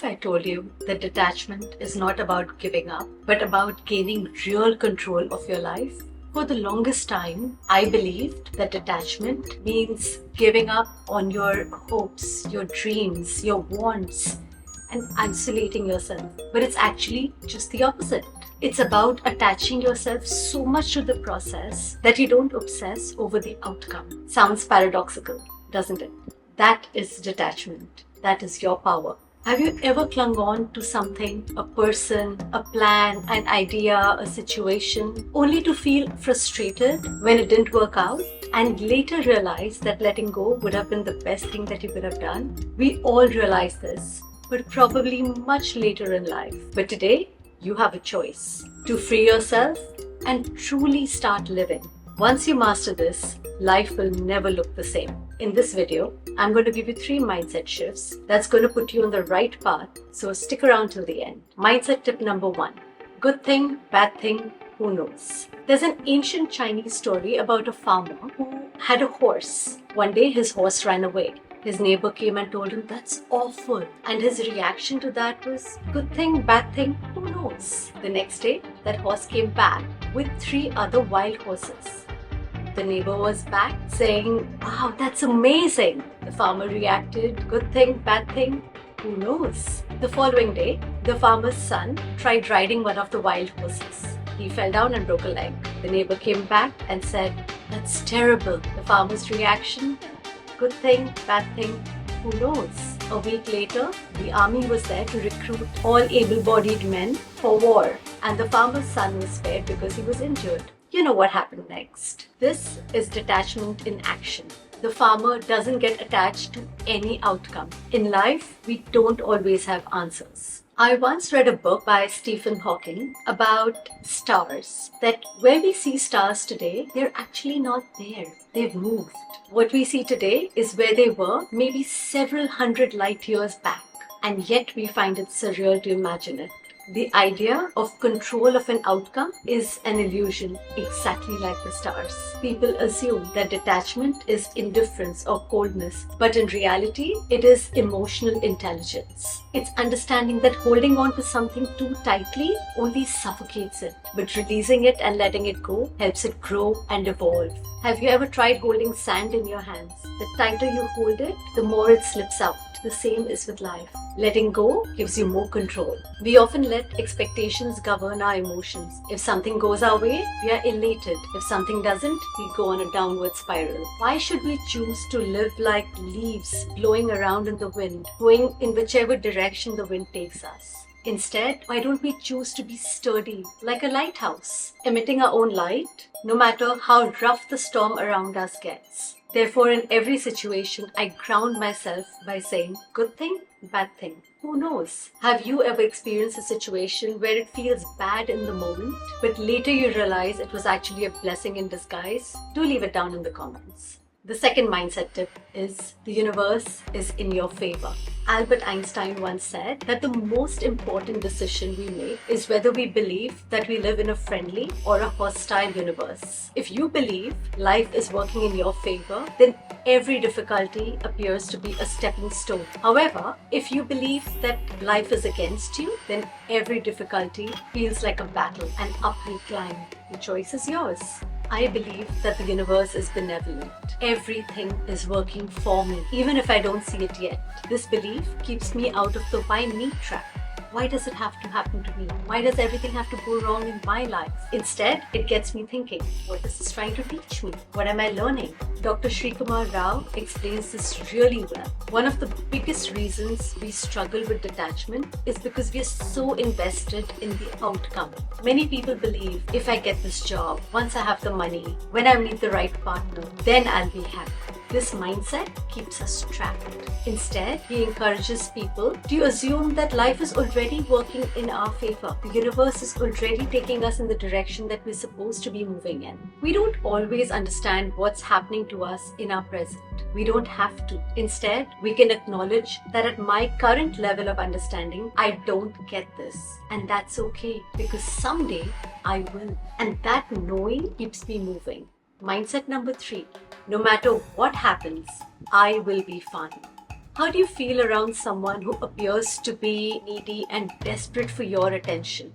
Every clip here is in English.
if I told you that detachment is not about giving up, but about gaining real control of your life? For the longest time, I believed that detachment means giving up on your hopes, your dreams, your wants, and isolating yourself. But it's actually just the opposite. It's about attaching yourself so much to the process that you don't obsess over the outcome. Sounds paradoxical, doesn't it? That is detachment. That is your power. Have you ever clung on to something, a person, a plan, an idea, a situation, only to feel frustrated when it didn't work out and later realize that letting go would have been the best thing that you could have done? We all realize this, but probably much later in life. But today, you have a choice to free yourself and truly start living. Once you master this, life will never look the same. In this video, I'm going to give you 3 mindset shifts that's going to put you on the right path, so stick around till the end. Mindset tip number 1. Good thing, bad thing, who knows? There's an ancient Chinese story about a farmer who had a horse. One day his horse ran away. His neighbor came and told him, "That's awful." And his reaction to that was, "Good thing, bad thing, who knows?" The next day, that horse came back with 3 other wild horses. The neighbor was back saying, "Wow, that's amazing." The farmer reacted, "Good thing, bad thing, who knows?" The following day, the farmer's son tried riding one of the wild horses. He fell down and broke a leg. The neighbor came back and said, "That's terrible." The farmer's reaction, "Good thing, bad thing, who knows?" A week later, the army was there to recruit all able-bodied men for war, and the farmer's son was spared because he was injured. You know what happened next. This is detachment in action. The farmer doesn't get attached to any outcome. In life, we don't always have answers. I once read a book by Stephen Hawking about stars, that where we see stars today, they're actually not there. They've moved. What we see today is where they were maybe several hundred light years back, and yet we find it surreal to imagine it. The idea of control of an outcome is an illusion, exactly like the stars. People assume that detachment is indifference or coldness, but in reality, it is emotional intelligence. It's understanding that holding on to something too tightly only suffocates it, but releasing it and letting it go helps it grow and evolve. Have you ever tried holding sand in your hands? The tighter you hold it, the more it slips out. The same is with life. Letting go gives you more control. We often let expectations govern our emotions. If something goes our way, we are elated. If something doesn't, we go on a downward spiral. Why should we choose to live like leaves blowing around in the wind, going in whichever direction the wind takes us? Instead, why don't we choose to be sturdy, like a lighthouse, emitting our own light, no matter how rough the storm around us gets? Therefore, in every situation, I ground myself by saying, "Good thing, bad thing, who knows?" Have you ever experienced a situation where it feels bad in the moment, but later you realize it was actually a blessing in disguise? Do leave it down in the comments. The second mindset tip is the universe is in your favor. Albert Einstein once said that the most important decision we make is whether we believe that we live in a friendly or a hostile universe. If you believe life is working in your favor, then every difficulty appears to be a stepping stone. However, if you believe that life is against you, then every difficulty feels like a battle, an uphill climb. The choice is yours. I believe that the universe is benevolent. Everything is working for me, even if I don't see it yet. This belief keeps me out of the "why me" trap. Why does it have to happen to me? Why does everything have to go wrong in my life? Instead, it gets me thinking, what is this trying to teach me? What am I learning? Dr. Srikumar Rao explains this really well. One of the biggest reasons we struggle with detachment is because we are so invested in the outcome. Many people believe, if I get this job, once I have the money, when I meet the right partner, then I'll be happy. This mindset keeps us trapped. Instead, he encourages people to assume that life is already working in our favor. The universe is already taking us in the direction that we're supposed to be moving in. We don't always understand what's happening to us in our present. We don't have to. Instead, we can acknowledge that at my current level of understanding, I don't get this. And that's okay, because someday I will. And that knowing keeps me moving. Mindset number 3. No matter what happens, I will be fine. How do you feel around someone who appears to be needy and desperate for your attention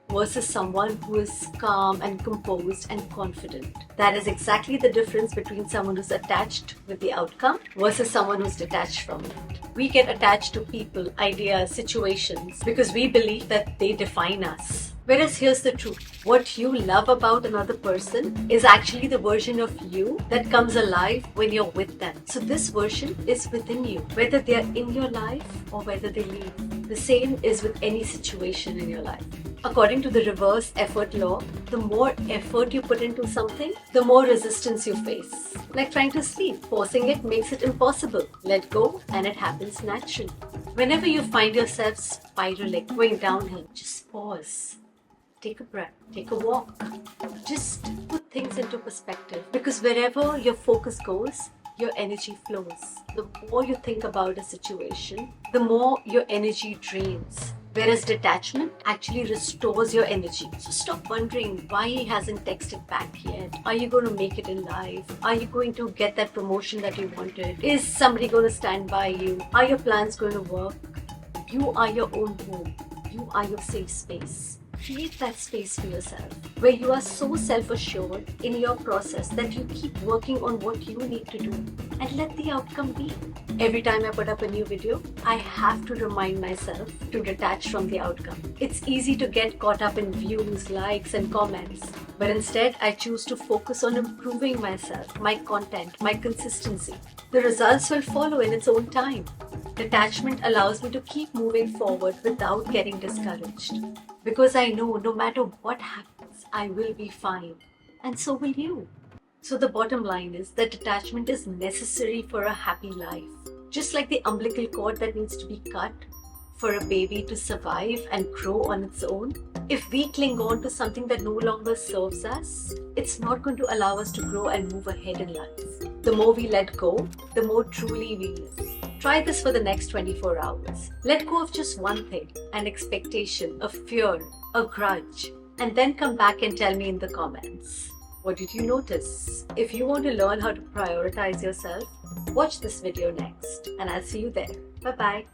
versus someone who is calm and composed and confident? That is exactly the difference between someone who's attached with the outcome versus someone who's detached from it. We get attached to people, ideas, situations because we believe that they define us. Whereas here's the truth. What you love about another person is actually the version of you that comes alive when you're with them. So this version is within you, whether they're in your life or whether they leave. The same is with any situation in your life. According to the reverse effort law, the more effort you put into something, the more resistance you face. Like trying to sleep, forcing it makes it impossible. Let go and it happens naturally. Whenever you find yourself spiraling, going downhill, just pause. Take a breath, take a walk. Just put things into perspective because wherever your focus goes, your energy flows. The more you think about a situation, the more your energy drains. Whereas detachment actually restores your energy. So stop wondering why he hasn't texted back yet. Are you going to make it in life? Are you going to get that promotion that you wanted? Is somebody going to stand by you? Are your plans going to work? You are your own home. You are your safe space. Create that space for yourself where you are so self-assured in your process that you keep working on what you need to do and let the outcome be. Every time I put up a new video, I have to remind myself to detach from the outcome. It's easy to get caught up in views, likes, and comments, but instead I choose to focus on improving myself, my content, my consistency. The results will follow in its own time. Detachment allows me to keep moving forward without getting discouraged. Because I know no matter what happens, I will be fine. And so will you. So the bottom line is that detachment is necessary for a happy life. Just like the umbilical cord that needs to be cut for a baby to survive and grow on its own, if we cling on to something that no longer serves us, it's not going to allow us to grow and move ahead in life. The more we let go, the more truly we live. Try this for the next 24 hours. Let go of just one thing, an expectation, a fear, a grudge, and then come back and tell me in the comments. What did you notice? If you want to learn how to prioritize yourself, watch this video next, and I'll see you there. Bye-bye.